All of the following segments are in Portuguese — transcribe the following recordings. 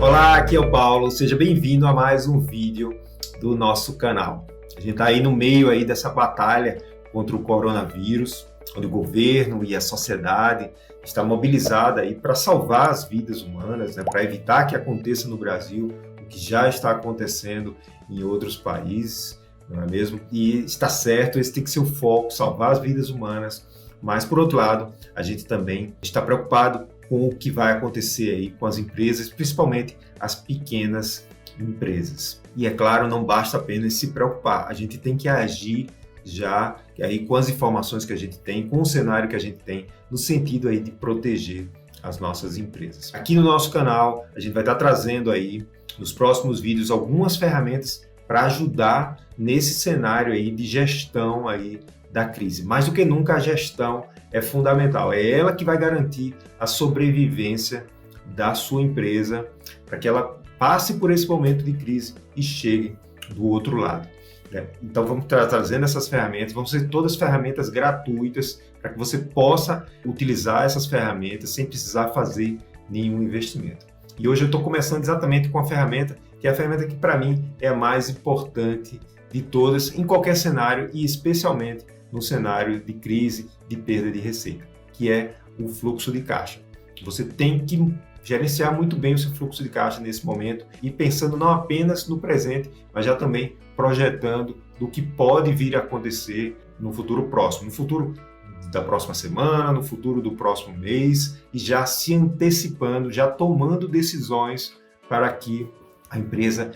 Olá, aqui é o Paulo, seja bem-vindo a mais um vídeo do nosso canal. A gente está aí no meio aí dessa batalha contra o coronavírus, onde o governo e a sociedade está mobilizada aí para salvar as vidas humanas, para evitar que aconteça no Brasil o que já está acontecendo em outros países, não é mesmo? E está certo, esse tem que ser o foco, salvar as vidas humanas, mas por outro lado, a gente também está preocupado com o que vai acontecer aí com as empresas, principalmente as pequenas empresas. E é claro, não basta apenas se preocupar, a gente tem que agir já aí com as informações que a gente tem, com o cenário que a gente tem, no sentido aí de proteger as nossas empresas. Aqui no nosso canal, a gente vai estar trazendo aí, nos próximos vídeos, algumas ferramentas para ajudar nesse cenário aí de gestão aí da crise. Mais do que nunca, a gestão é fundamental. É ela que vai garantir a sobrevivência da sua empresa para que ela passe por esse momento de crise e chegue do outro lado. Então, vamos estar trazendo essas ferramentas, vão ser todas ferramentas gratuitas para que você possa utilizar essas ferramentas sem precisar fazer nenhum investimento. E hoje eu estou começando exatamente com a ferramenta, que é a ferramenta que para mim é a mais importante de todas, em qualquer cenário e especialmente no cenário de crise, de perda de receita, que é o fluxo de caixa. Você tem que gerenciar muito bem o seu fluxo de caixa nesse momento e pensando não apenas no presente, mas já também projetando do que pode vir a acontecer no futuro próximo, no futuro da próxima semana, no futuro do próximo mês, e já se antecipando, já tomando decisões para que a empresa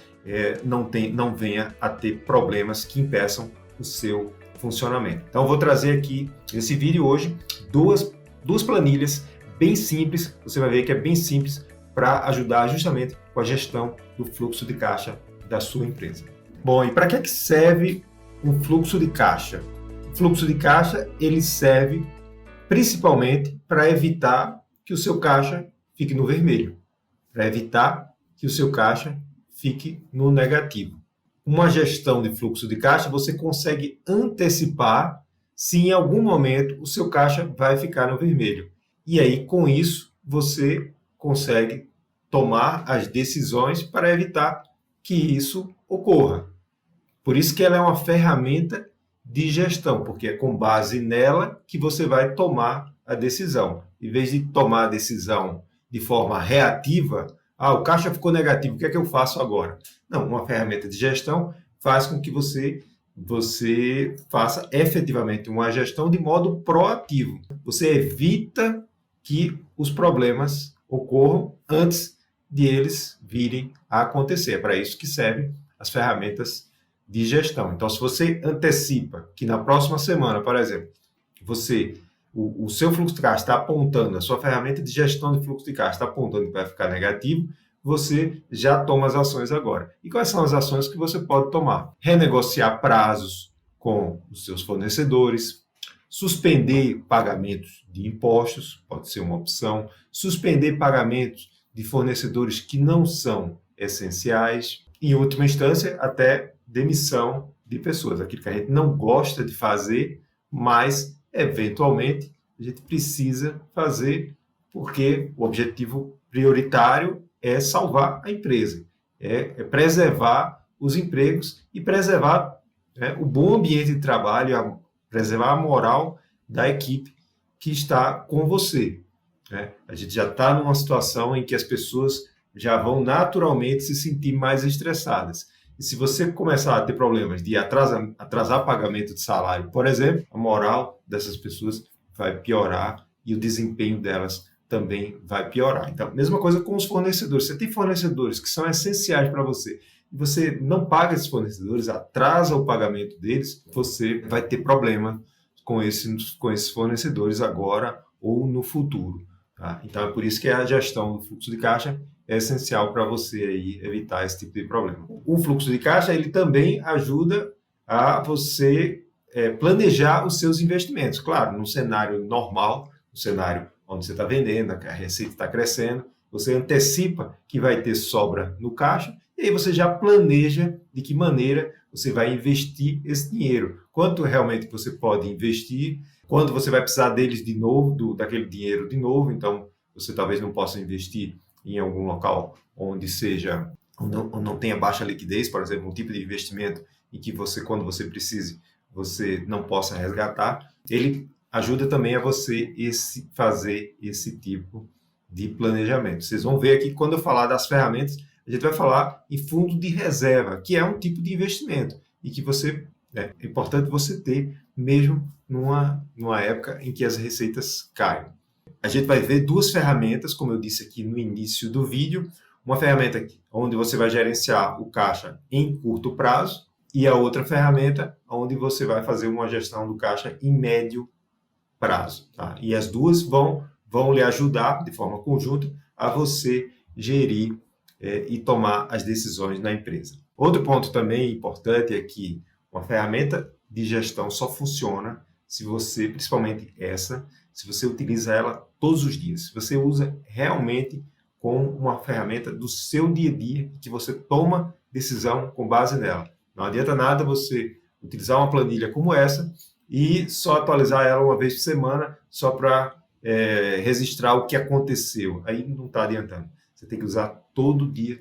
não venha a ter problemas que impeçam o seu funcionamento. Então, eu vou trazer aqui nesse vídeo hoje duas planilhas bem simples. Você vai ver que é bem simples para ajudar justamente com a gestão do fluxo de caixa da sua empresa. Bom, e para que serve um fluxo de caixa? O fluxo de caixa ele serve principalmente para evitar que o seu caixa fique no vermelho, para evitar que o seu caixa fique no negativo. Uma gestão de fluxo de caixa, você consegue antecipar se em algum momento o seu caixa vai ficar no vermelho. E aí, com isso, você consegue tomar as decisões para evitar que isso ocorra. Por isso que ela é uma ferramenta de gestão, porque é com base nela que você vai tomar a decisão. Em vez de tomar a decisão de forma reativa, o caixa ficou negativo, o que é que eu faço agora? Não, uma ferramenta de gestão faz com que você faça efetivamente uma gestão de modo proativo. Você evita que os problemas ocorram antes de eles virem a acontecer. É para isso que servem as ferramentas de gestão. Então, se você antecipa que na próxima semana, por exemplo, o seu fluxo de caixa está apontando, a sua ferramenta de gestão de fluxo de caixa está apontando que vai ficar negativo, você já toma as ações agora. E quais são as ações que você pode tomar? Renegociar prazos com os seus fornecedores, suspender pagamentos de impostos, pode ser uma opção, suspender pagamentos de fornecedores que não são essenciais, em última instância, até demissão de pessoas, aquilo que a gente não gosta de fazer, mas eventualmente a gente precisa fazer porque o objetivo prioritário é salvar a empresa, é preservar os empregos e preservar o bom ambiente de trabalho, preservar a moral da equipe que está com você. A gente já está numa situação em que as pessoas já vão naturalmente se sentir mais estressadas. E se você começar a ter problemas de atrasar pagamento de salário, por exemplo, a moral dessas pessoas vai piorar e o desempenho delas também vai piorar. Então, mesma coisa com os fornecedores. Você tem fornecedores que são essenciais para você e você não paga esses fornecedores, atrasa o pagamento deles, você vai ter problema com esses fornecedores agora ou no futuro. Tá? Então, é por isso que a gestão do fluxo de caixa é essencial para você aí evitar esse tipo de problema. O fluxo de caixa ele também ajuda a você planejar os seus investimentos. Claro, num cenário normal, no cenário onde você está vendendo, a receita está crescendo, você antecipa que vai ter sobra no caixa e aí você já planeja de que maneira você vai investir esse dinheiro. Quanto realmente você pode investir, quando você vai precisar deles de novo, daquele dinheiro de novo, então você talvez não possa investir em algum local onde seja, onde não tenha baixa liquidez, por exemplo, um tipo de investimento em que você, quando você precise, você não possa resgatar, ele ajuda também a você fazer esse tipo de planejamento. Vocês vão ver aqui, quando eu falar das ferramentas, a gente vai falar em fundo de reserva, que é um tipo de investimento e que é importante você ter mesmo numa época em que as receitas caem. A gente vai ver duas ferramentas, como eu disse aqui no início do vídeo, uma ferramenta onde você vai gerenciar o caixa em curto prazo e a outra ferramenta onde você vai fazer uma gestão do caixa em médio prazo. Tá? E as duas vão lhe ajudar de forma conjunta a você gerir e tomar as decisões na empresa. Outro ponto também importante é que uma ferramenta de gestão só funciona se você, principalmente essa, se você utiliza ela todos os dias, se você usa realmente como uma ferramenta do seu dia a dia, que você toma decisão com base nela. Não adianta nada você utilizar uma planilha como essa e só atualizar ela uma vez por semana, só para registrar o que aconteceu. Aí não está adiantando. Você tem que usar todo dia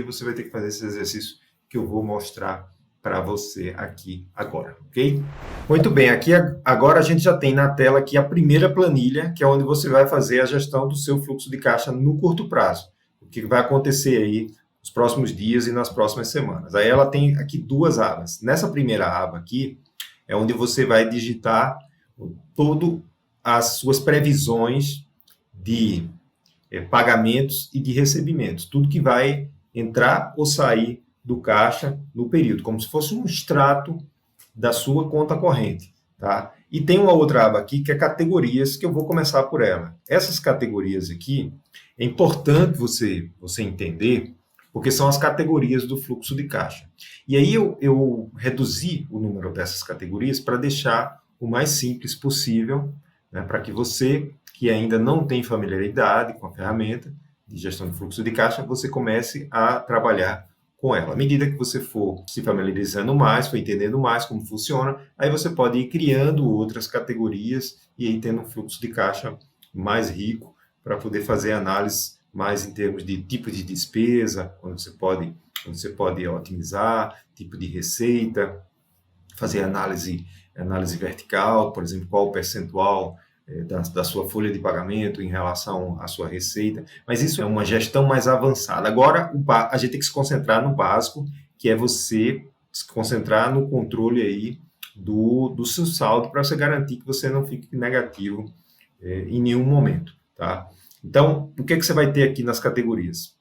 você vai ter que fazer esse exercício que eu vou mostrar para você aqui agora, ok? Muito bem, aqui agora a gente já tem na tela aqui a primeira planilha, que é onde você vai fazer a gestão do seu fluxo de caixa no curto prazo. O que vai acontecer aí nos próximos dias e nas próximas semanas. Aí ela tem aqui duas abas. Nessa primeira aba aqui, é onde você vai digitar todas as suas previsões de pagamentos e de recebimentos. Tudo que vai entrar ou sair do caixa no período, como se fosse um extrato da sua conta corrente. Tá? E tem uma outra aba aqui que é categorias, que eu vou começar por ela. Essas categorias aqui, é importante você entender, porque são as categorias do fluxo de caixa. E aí eu reduzi o número dessas categorias para deixar o mais simples possível, né, para que você, que ainda não tem familiaridade com a ferramenta de gestão de fluxo de caixa, você comece a trabalhar com ela. À medida que você for se familiarizando mais, for entendendo mais como funciona, aí você pode ir criando outras categorias e aí tendo um fluxo de caixa mais rico para poder fazer análise mais em termos de tipo de despesa, onde você pode otimizar, tipo de receita, fazer análise vertical, por exemplo, qual o percentual da sua folha de pagamento em relação à sua receita, mas isso é uma gestão mais avançada. Agora, a gente tem que se concentrar no básico, que é você se concentrar no controle aí do seu saldo, para você garantir que você não fique negativo em nenhum momento, tá? Então, o que você vai ter aqui nas categorias?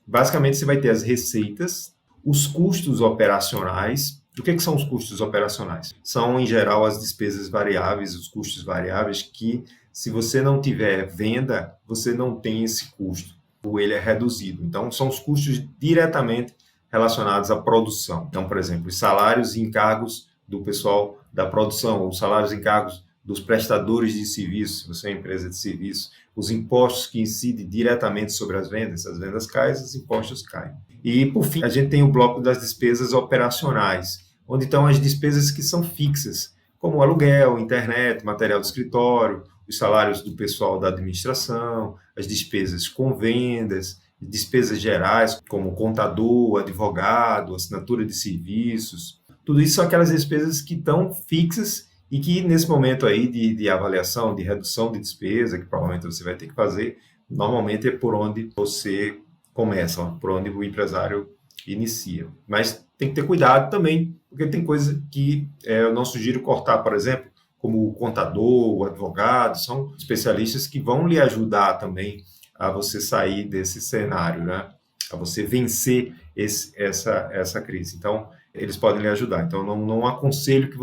Basicamente, você vai ter as receitas, os custos operacionais. O que são os custos operacionais? São, em geral, as despesas variáveis, os custos variáveis, que se você não tiver venda, você não tem esse custo, ou ele é reduzido. Então, são os custos diretamente relacionados à produção. Então, por exemplo, os salários e encargos do pessoal da produção, os salários e encargos dos prestadores de serviços, se você é uma empresa de serviço, os impostos que incidem diretamente sobre as vendas caem, os impostos caem. E, por fim, a gente tem o bloco das despesas operacionais, onde estão as despesas que são fixas, como aluguel, internet, material de escritório, os salários do pessoal da administração, as despesas com vendas, despesas gerais, como contador, advogado, assinatura de serviços. Tudo isso são aquelas despesas que estão fixas e que, nesse momento aí de avaliação, de redução de despesa, que provavelmente você vai ter que fazer, normalmente é por onde você começa, por onde o empresário inicia. Mas tem que ter cuidado também, porque tem coisas que eu não sugiro cortar, por exemplo, como o contador, o advogado, são especialistas que vão lhe ajudar também a você sair desse cenário, né? A você vencer essa crise. Então, eles podem lhe ajudar. Então, não aconselho que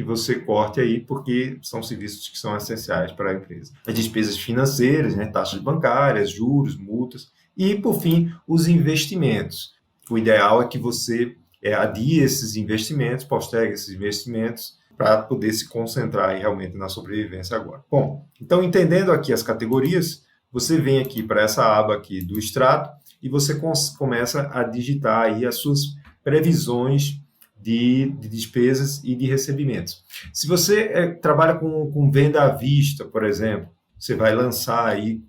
você corte aí, porque são serviços que são essenciais para a empresa. As despesas financeiras, né, taxas bancárias, juros, multas, e, por fim, os investimentos. O ideal é que você adie esses investimentos, postergue esses investimentos, para poder se concentrar aí realmente na sobrevivência agora. Bom, então, entendendo aqui as categorias, você vem aqui para essa aba aqui do extrato e você começa a digitar aí as suas previsões de despesas e de recebimentos. Se você trabalha com venda à vista, por exemplo, você vai lançar aí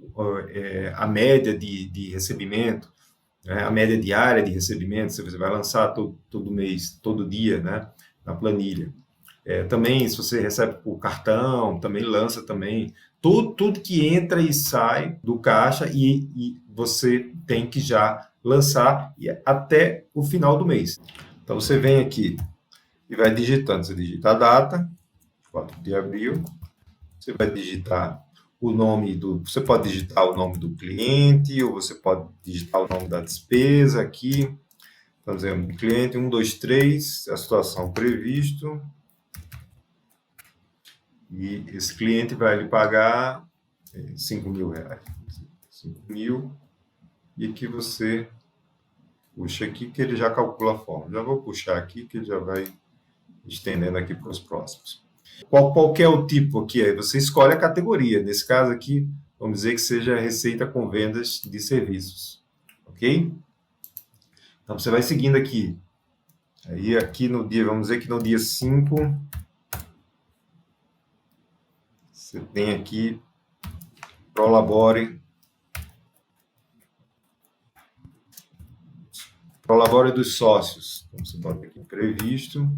a média de recebimento, né, a média diária de recebimento, você vai lançar todo mês, todo dia, né, na planilha. Também, se você recebe por cartão, também lança também tudo que entra e sai do caixa e você tem que já lançar até o final do mês. Então, você vem aqui e vai digitando. Você digita a data, 4 de abril, você vai digitar o nome você pode digitar o nome do cliente, ou você pode digitar o nome da despesa aqui. Então, dizendo, cliente 1, 2, 3, a situação previsto. E esse cliente vai lhe pagar R$5.000. 5.000. E aqui você puxa aqui que ele já calcula a forma. Já vou puxar aqui que ele já vai estendendo aqui para os próximos. Qual que é o tipo aqui? Aí você escolhe a categoria. Nesse caso aqui, vamos dizer que seja receita com vendas de serviços. Ok? Então, você vai seguindo aqui. Aí, aqui no dia, vamos dizer que no dia 5, você tem aqui Prolabore dos sócios. Então, você bota aqui previsto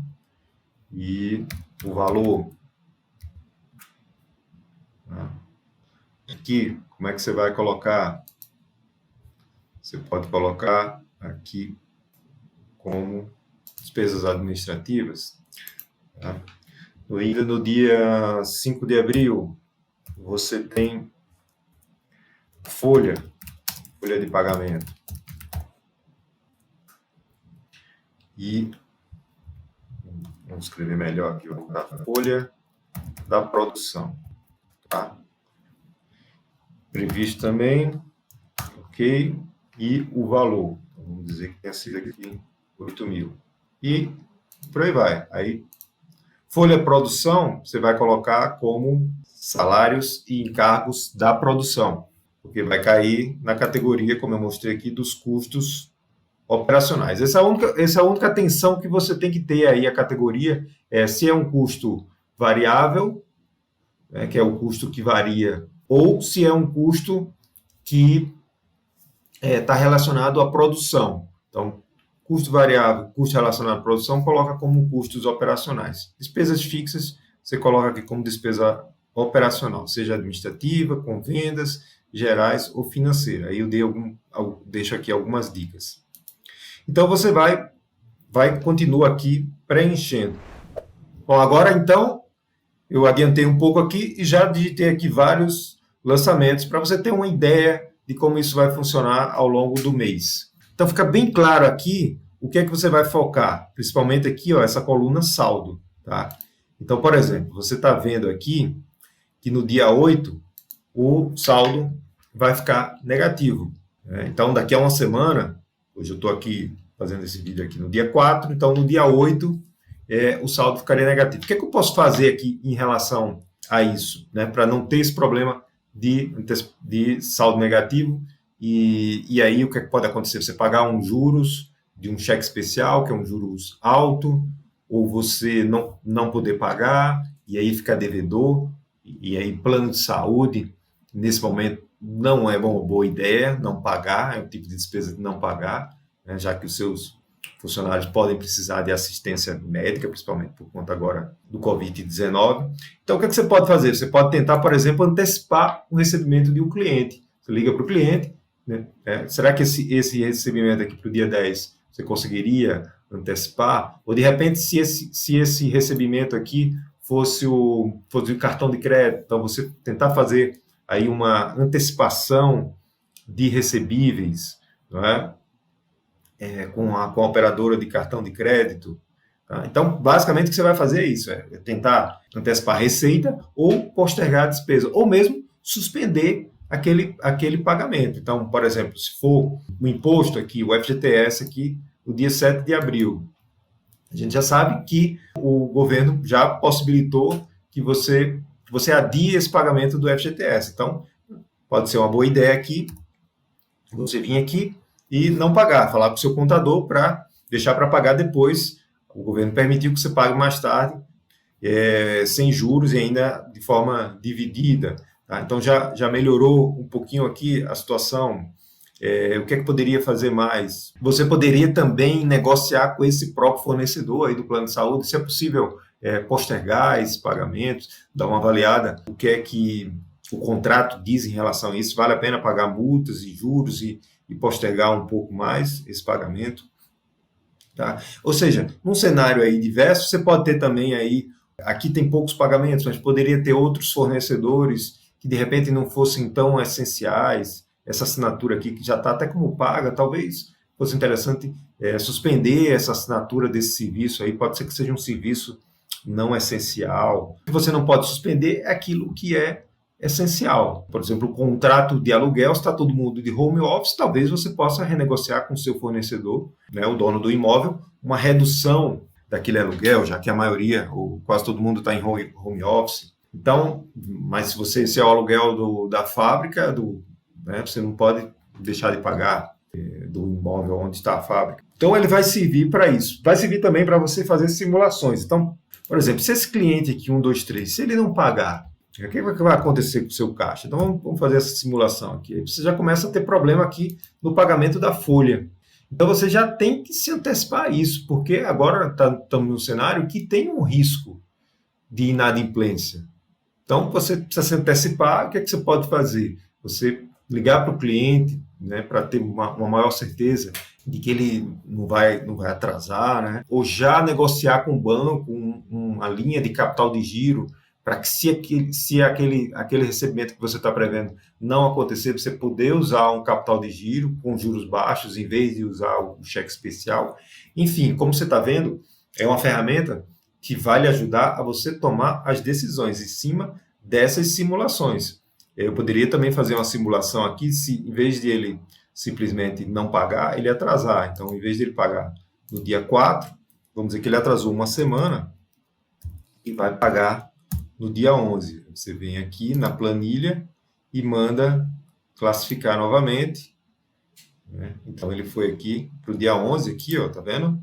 e o valor. Aqui, como é que você vai colocar? Você pode colocar aqui como despesas administrativas. Tá? Ainda no dia 5 de abril, você tem folha de pagamento. E vamos escrever melhor aqui, a folha da produção. Tá? Previsto também, ok? E o valor, vamos dizer que tenha sido aqui 8.000. E por aí vai. Aí, folha produção, você vai colocar como salários e encargos da produção, porque vai cair na categoria, como eu mostrei aqui, dos custos operacionais. Essa é a única atenção que você tem que ter aí, a categoria, se é um custo variável, né, que é o custo que varia, ou se é um custo que está relacionado à produção. Então, custo variável, custo relacionado à produção, coloca como custos operacionais. Despesas fixas, você coloca aqui como despesa operacional, seja administrativa, com vendas, gerais ou financeira. Aí eu deixo aqui algumas dicas. Então, você continua aqui preenchendo. Bom, agora então, eu adiantei um pouco aqui e já digitei aqui vários lançamentos para você ter uma ideia de como isso vai funcionar ao longo do mês. Então, fica bem claro aqui o que é que você vai focar, principalmente aqui, ó, essa coluna saldo. Tá? Então, por exemplo, você está vendo aqui que no dia 8 o saldo vai ficar negativo. Né? Então, daqui a uma semana, hoje eu estou aqui fazendo esse vídeo aqui no dia 4, então no dia 8 o saldo ficaria negativo. O que é que eu posso fazer aqui em relação a isso, né, para não ter esse problema de saldo negativo? E aí o que é que pode acontecer? Você pagar uns juros de um cheque especial, que é um juros alto, ou você não poder pagar, e aí ficar devedor, e aí plano de saúde, nesse momento não é uma boa ideia não pagar, é um tipo de despesa de não pagar, né, já que os seus funcionários podem precisar de assistência médica, principalmente por conta agora do Covid-19. Então, o que é que você pode fazer? Você pode tentar, por exemplo, antecipar o recebimento de um cliente. Você liga para o cliente, né? Será que esse recebimento aqui para o dia 10 você conseguiria antecipar? Ou, de repente, se esse recebimento aqui fosse o cartão de crédito, então você tentar fazer aí uma antecipação de recebíveis, não é? Com a operadora de cartão de crédito. Tá? Então, basicamente, o que você vai fazer é isso, é tentar antecipar a receita ou postergar a despesa, ou mesmo suspender aquele pagamento. Então, por exemplo, se for o imposto aqui, o FGTS aqui, no dia 7 de abril, a gente já sabe que o governo já possibilitou que você adie esse pagamento do FGTS. Então, pode ser uma boa ideia aqui, você vir aqui e não pagar, falar com o seu contador para deixar para pagar depois. O governo permitiu que você pague mais tarde, sem juros e ainda de forma dividida. Tá? Então já melhorou um pouquinho aqui a situação. O que é que poderia fazer mais? Você poderia também negociar com esse próprio fornecedor aí do plano de saúde, se é possível postergar esses pagamentos, dar uma avaliada, o que é que o contrato diz em relação a isso, vale a pena pagar multas e juros e postergar um pouco mais esse pagamento? Tá? Ou seja, num cenário aí diverso, você pode ter também aí, aqui tem poucos pagamentos, mas poderia ter outros fornecedores que de repente não fossem tão essenciais. Essa assinatura aqui, que já está até como paga, talvez fosse interessante suspender essa assinatura desse serviço aí, pode ser que seja um serviço não essencial. O que você não pode suspender é aquilo que é essencial. Por exemplo, o contrato de aluguel, está todo mundo de home office, talvez você possa renegociar com o seu fornecedor, né, o dono do imóvel, uma redução daquele aluguel, já que a maioria, ou quase todo mundo está em home office. Então, mas se é o aluguel da fábrica, né, você não pode deixar de pagar do imóvel onde está a fábrica. Então, ele vai servir para isso. Vai servir também para você fazer simulações. Então, por exemplo, se esse cliente aqui, 1, 2, 3, se ele não pagar, o que vai acontecer com o seu caixa? Então, vamos fazer essa simulação aqui. Você já começa a ter problema aqui no pagamento da folha. Então, você já tem que se antecipar a isso, porque agora estamos num cenário que tem um risco de inadimplência. Então, você precisa se antecipar. O que é que você pode fazer? Você ligar para o cliente, né, para ter uma maior certeza de que ele não vai atrasar, né? Ou já negociar com o banco uma linha de capital de giro, para que se aquele recebimento que você está prevendo não acontecer, você poder usar um capital de giro com juros baixos, em vez de usar o cheque especial. Enfim, como você está vendo, é uma ferramenta que vai lhe ajudar a você tomar as decisões em cima dessas simulações. Eu poderia também fazer uma simulação aqui, se em vez de ele simplesmente não pagar, ele atrasar. Então, em vez de ele pagar no dia 4, vamos dizer que ele atrasou uma semana e vai pagar no dia 11. Você vem aqui na planilha e manda classificar novamente, né? Então, ele foi aqui para o dia 11, aqui, ó, tá vendo?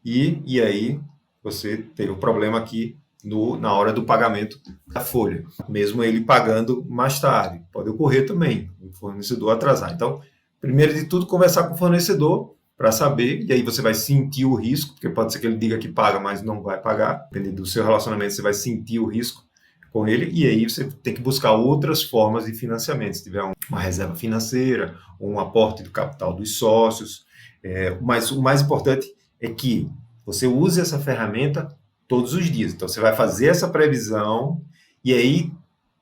E aí, você teve o problema aqui na hora do pagamento da folha. Mesmo ele pagando mais tarde. Pode ocorrer também, o fornecedor atrasar. Então, primeiro de tudo, conversar com o fornecedor para saber, e aí você vai sentir o risco, porque pode ser que ele diga que paga, mas não vai pagar. Dependendo do seu relacionamento, você vai sentir o risco com ele, e aí você tem que buscar outras formas de financiamento. Se tiver uma reserva financeira, ou um aporte do capital dos sócios. Mas o mais importante é que você use essa ferramenta todos os dias. Então, você vai fazer essa previsão, e aí,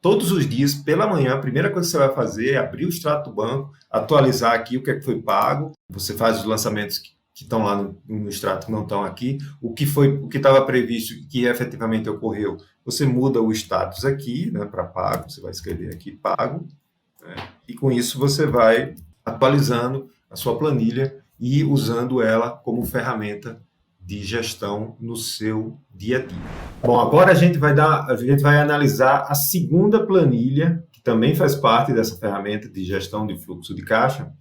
todos os dias, pela manhã, a primeira coisa que você vai fazer é abrir o extrato do banco, atualizar aqui o que é que foi pago, você faz os lançamentos que estão lá no extrato que não estão aqui, o que estava previsto e que efetivamente ocorreu, você muda o status aqui, né, para pago, você vai escrever aqui pago, né, e com isso você vai atualizando a sua planilha e usando ela como ferramenta de gestão no seu dia a dia. Bom, agora a gente vai analisar a segunda planilha, que também faz parte dessa ferramenta de gestão de fluxo de caixa,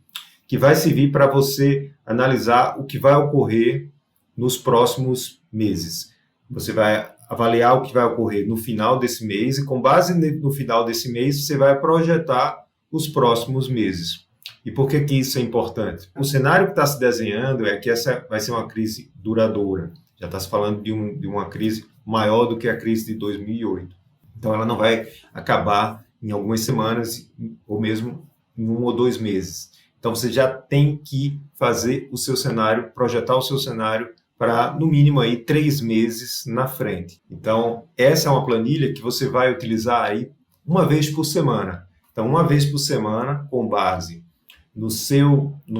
que vai servir para você analisar o que vai ocorrer nos próximos meses. Você vai avaliar o que vai ocorrer no final desse mês e, com base no final desse mês, você vai projetar os próximos meses. E por que isso é importante? O cenário que está se desenhando é que essa vai ser uma crise duradoura. Já está se falando de uma crise maior do que a crise de 2008. Então, ela não vai acabar em algumas semanas ou mesmo em 1 ou 2 meses. Então, você já tem que fazer o seu cenário, projetar o seu cenário para, no mínimo, aí, 3 meses na frente. Então, essa é uma planilha que você vai utilizar aí uma vez por semana. Então, uma vez por semana, com base no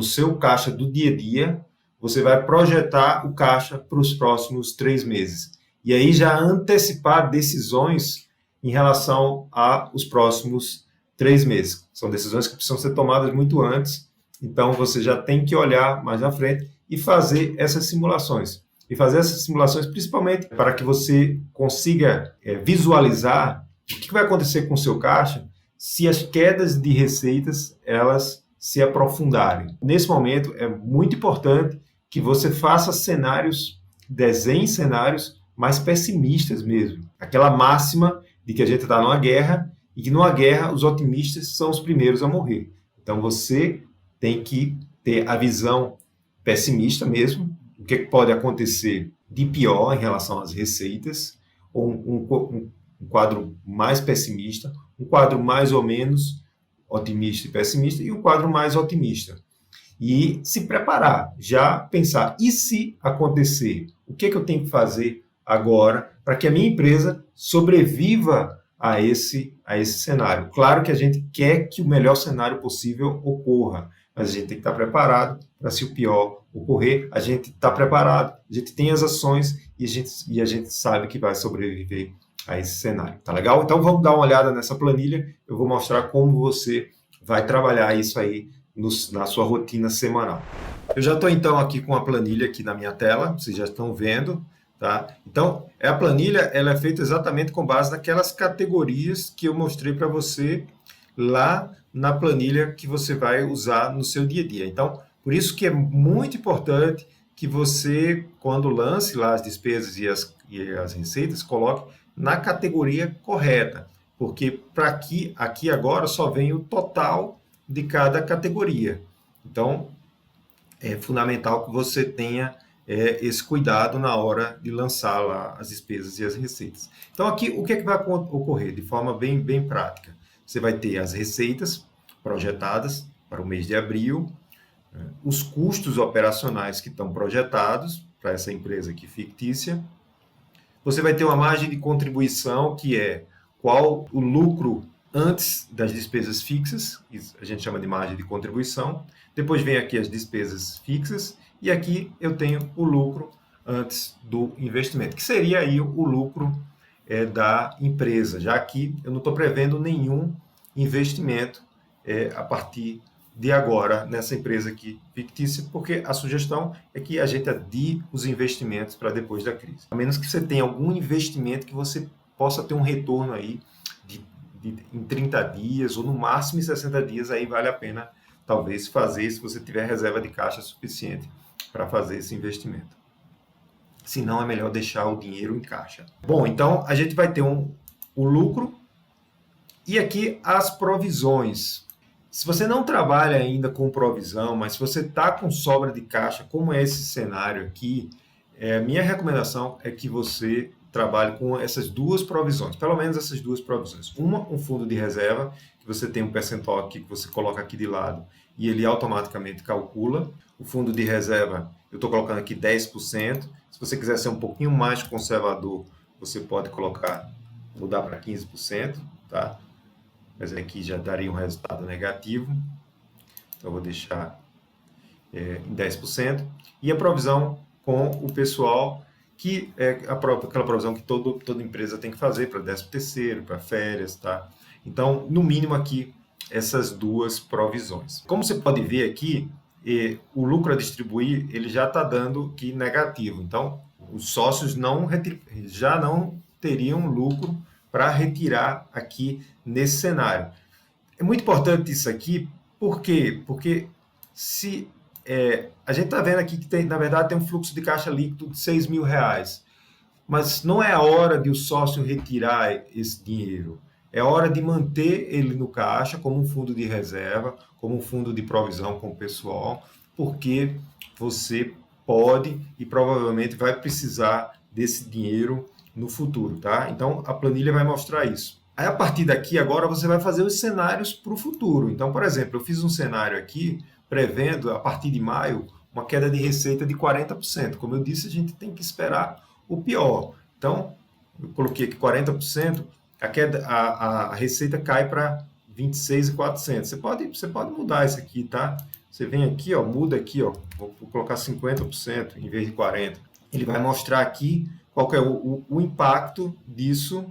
seu caixa do dia a dia, você vai projetar o caixa para os próximos 3 meses. E aí já antecipar decisões em relação aos próximos 3 meses. São decisões que precisam ser tomadas muito antes, então você já tem que olhar mais na frente e fazer essas simulações. E fazer essas simulações principalmente para que você consiga visualizar o que vai acontecer com o seu caixa se as quedas de receitas elas se aprofundarem. Nesse momento, é muito importante que você faça cenários, desenhe cenários mais pessimistas mesmo. Aquela máxima de que a gente está numa guerra e que numa guerra os otimistas são os primeiros a morrer. Então você tem que ter a visão pessimista mesmo, o que pode acontecer de pior em relação às receitas, ou um quadro mais pessimista, um quadro mais ou menos otimista e pessimista, e um quadro mais otimista. E se preparar, já pensar, e se acontecer? O que eu tenho que fazer agora para que a minha empresa sobreviva a esse cenário? Claro que a gente quer que o melhor cenário possível ocorra, mas a gente tem que estar preparado para, se o pior ocorrer, a gente está preparado, a gente tem as ações e a gente sabe que vai sobreviver a esse cenário. Tá legal? Então vamos dar uma olhada nessa planilha, eu vou mostrar como você vai trabalhar isso aí na sua rotina semanal. Eu já estou então aqui com a planilha aqui na minha tela, vocês já estão vendo, tá? Então, a planilha ela é feita exatamente com base naquelas categorias que eu mostrei para você lá na planilha que você vai usar no seu dia a dia. Então, por isso que é muito importante que você, quando lance lá as despesas e as receitas, coloque na categoria correta, porque para aqui agora só vem o total de cada categoria. Então, é fundamental que você tenha esse cuidado na hora de lançar lá as despesas e as receitas. Então, aqui, o que é que vai ocorrer de forma bem prática? Você vai ter as receitas projetadas para o mês de abril, os custos operacionais que estão projetados para essa empresa aqui fictícia. Você vai ter uma margem de contribuição, que é qual o lucro antes das despesas fixas, a gente chama de margem de contribuição. Depois vem aqui as despesas fixas e aqui eu tenho o lucro antes do investimento, que seria aí o lucro da empresa, já que eu não estou prevendo nenhum investimento a partir de agora nessa empresa aqui fictícia, porque a sugestão é que a gente adie os investimentos para depois da crise. A menos que você tenha algum investimento que você possa ter um retorno aí em 30 dias ou no máximo em 60 dias, aí vale a pena talvez fazer, se você tiver reserva de caixa suficiente para fazer esse investimento. Se não, é melhor deixar o dinheiro em caixa. Bom, então a gente vai ter o lucro e aqui as provisões. Se você não trabalha ainda com provisão, mas se você está com sobra de caixa, como é esse cenário aqui, minha recomendação é que você trabalhe com essas duas provisões, pelo menos essas duas provisões. Um fundo de reserva, que você tem um percentual aqui que você coloca aqui de lado e ele automaticamente calcula. O fundo de reserva, eu estou colocando aqui 10%. Se você quiser ser um pouquinho mais conservador, você pode mudar para 15%, tá? Mas aqui já daria um resultado negativo. Então, eu vou deixar em 10%. E a provisão com o pessoal, que é aquela provisão que toda empresa tem que fazer para 13º, para férias, tá? Então, no mínimo aqui, essas duas provisões. Como você pode ver aqui, o lucro a distribuir, ele já está dando aqui negativo. Então, os sócios já não teriam lucro para retirar aqui nesse cenário. É muito importante isso aqui, por quê? Porque se a gente está vendo aqui que na verdade tem um fluxo de caixa líquido de R$6.000, mas não é a hora de o sócio retirar esse dinheiro, é hora de manter ele no caixa como um fundo de reserva, como um fundo de provisão com o pessoal, porque você pode e provavelmente vai precisar desse dinheiro no futuro, tá? Então, a planilha vai mostrar isso. Aí, a partir daqui, agora você vai fazer os cenários para o futuro. Então, por exemplo, eu fiz um cenário aqui, prevendo, a partir de maio, uma queda de receita de 40%. Como eu disse, a gente tem que esperar o pior. Então, eu coloquei aqui 40%, a receita cai para 26.400. Você pode mudar isso aqui, tá? Você vem aqui, ó, muda aqui, ó, vou colocar 50% em vez de 40%. Ele vai mostrar aqui qual que é o impacto disso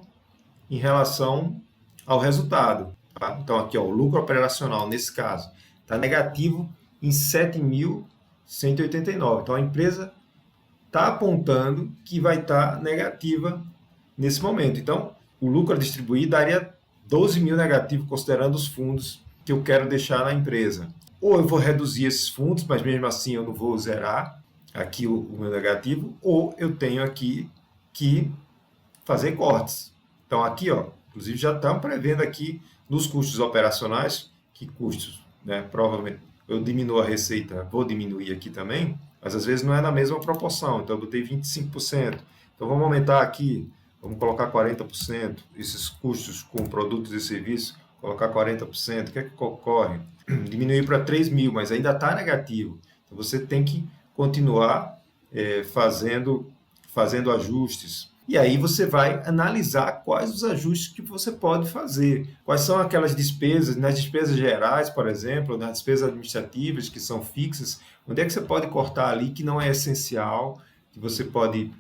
em relação ao resultado. Tá? Então, aqui, ó, o lucro operacional, nesse caso, está negativo em 7.189. Então, a empresa está apontando que vai estar negativa nesse momento. Então, o lucro a distribuir daria 12.000 negativo, considerando os fundos que eu quero deixar na empresa. Ou eu vou reduzir esses fundos, mas mesmo assim eu não vou zerar aqui o meu negativo, ou eu tenho aqui que fazer cortes. Então, aqui, ó, Inclusive já estamos prevendo aqui nos custos operacionais, que custos, né? Provavelmente eu diminuo a receita, vou diminuir aqui também, mas às vezes não é na mesma proporção, então eu botei 25%. Então vamos aumentar aqui, vamos colocar 40%, esses custos com produtos e serviços, colocar 40%, o que é que ocorre? Diminuir para 3 mil, mas ainda está negativo. Então você tem que continuar fazendo ajustes. E aí você vai analisar quais os ajustes que você pode fazer. Quais são aquelas despesas, nas despesas gerais, por exemplo, nas despesas administrativas que são fixas, onde é que você pode cortar ali que não é essencial, que você pode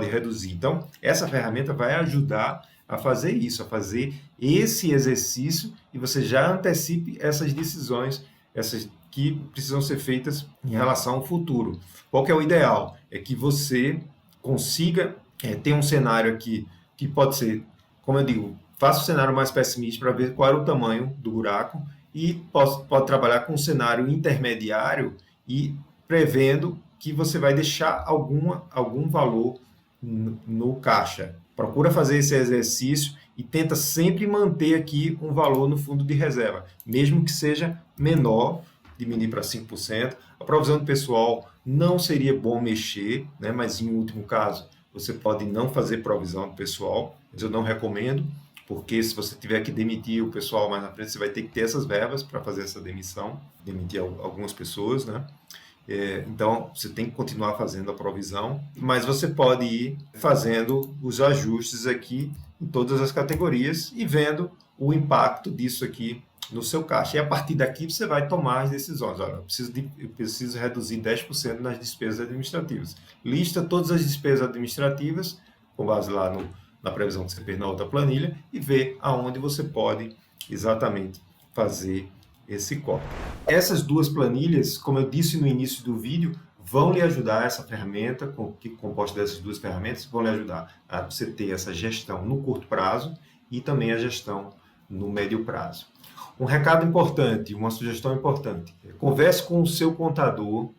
reduzir. Então, essa ferramenta vai ajudar a fazer isso, a fazer esse exercício e você já antecipe essas decisões, essas que precisam ser feitas em relação ao futuro. Qual que é o ideal? É que você consiga ter um cenário aqui que pode ser, como eu digo, faça o cenário mais pessimista para ver qual era o tamanho do buraco e pode trabalhar com um cenário intermediário e prevendo que você vai deixar algum valor no caixa. Procura fazer esse exercício e tenta sempre manter aqui um valor no fundo de reserva, mesmo que seja menor, diminuir para 5%. A provisão do pessoal não seria bom mexer, né? Mas em último caso, você pode não fazer provisão do pessoal, mas eu não recomendo, porque se você tiver que demitir o pessoal mais na frente, você vai ter que ter essas verbas para fazer essa demissão, demitir algumas pessoas, né? Então, você tem que continuar fazendo a provisão, mas você pode ir fazendo os ajustes aqui em todas as categorias e vendo o impacto disso aqui no seu caixa. E a partir daqui você vai tomar as decisões. Olha, eu preciso reduzir 10% nas despesas administrativas. Lista todas as despesas administrativas, com base lá na previsão que você fez na outra planilha, e vê aonde você pode exatamente fazer esse corte. Essas duas planilhas, como eu disse no início do vídeo, vão lhe ajudar, essa ferramenta, composta dessas duas ferramentas, vão lhe ajudar a você ter essa gestão no curto prazo e também a gestão no médio prazo. Um recado importante, uma sugestão importante, converse com o seu contador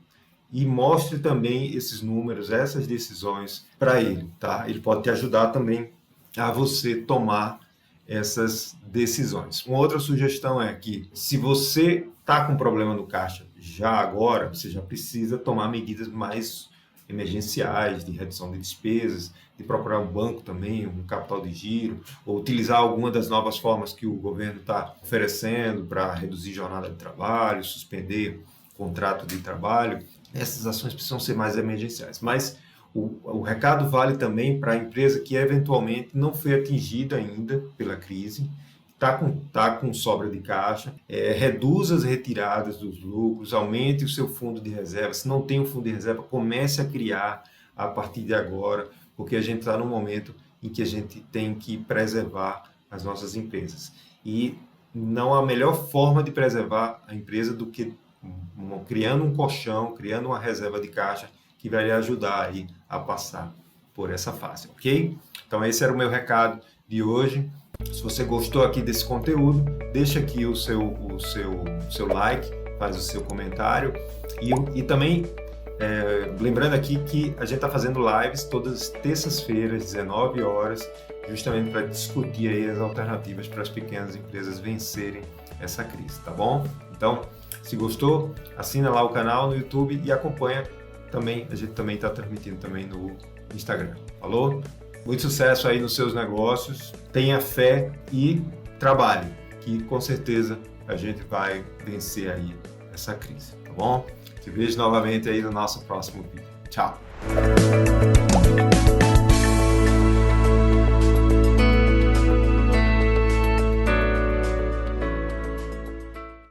e mostre também esses números, essas decisões para ele, tá? Ele pode te ajudar também a você tomar essas decisões. Uma outra sugestão é que se você está com problema no caixa já agora, você já precisa tomar medidas mais emergenciais de redução de despesas, de procurar um banco também, um capital de giro, ou utilizar alguma das novas formas que o governo está oferecendo para reduzir jornada de trabalho, suspender contrato de trabalho. Essas ações precisam ser mais emergenciais, mas o recado vale também para a empresa que eventualmente não foi atingida ainda pela crise, está com sobra de caixa, reduza as retiradas dos lucros, aumente o seu fundo de reserva. Se não tem um fundo de reserva, comece a criar a partir de agora, porque a gente está num momento em que a gente tem que preservar as nossas empresas. E não há melhor forma de preservar a empresa do que criando um colchão, criando uma reserva de caixa que vai lhe ajudar aí a passar por essa fase, ok? Então esse era o meu recado de hoje. Se você gostou aqui desse conteúdo, deixa aqui o seu like, faz o seu comentário e também lembrando aqui que a gente está fazendo lives todas as terças-feiras, 19 horas, justamente para discutir aí as alternativas para as pequenas empresas vencerem essa crise, tá bom? Então, se gostou, assina lá o canal no YouTube e acompanha também, a gente também está transmitindo também no Instagram. Falou? Muito sucesso aí nos seus negócios, tenha fé e trabalhe, que com certeza a gente vai vencer aí essa crise, tá bom? Te vejo novamente aí no nosso próximo vídeo. Tchau!